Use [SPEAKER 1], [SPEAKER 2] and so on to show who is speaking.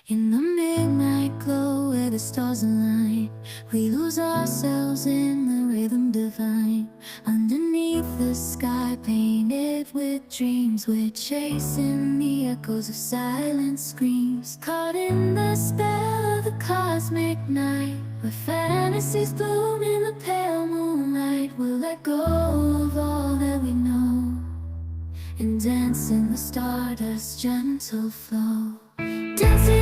[SPEAKER 1] In the midnight glow where the stars align, we lose ourselves in the rhythm divine. Underneath the sky painted with dreams, we're chasing the echoes of silent screams. Caught in the spell of the cosmic night, where fantasies bloom in the pale moonlight. We'll let go of all that we know and dance in the stardust's gentle flow. Dancing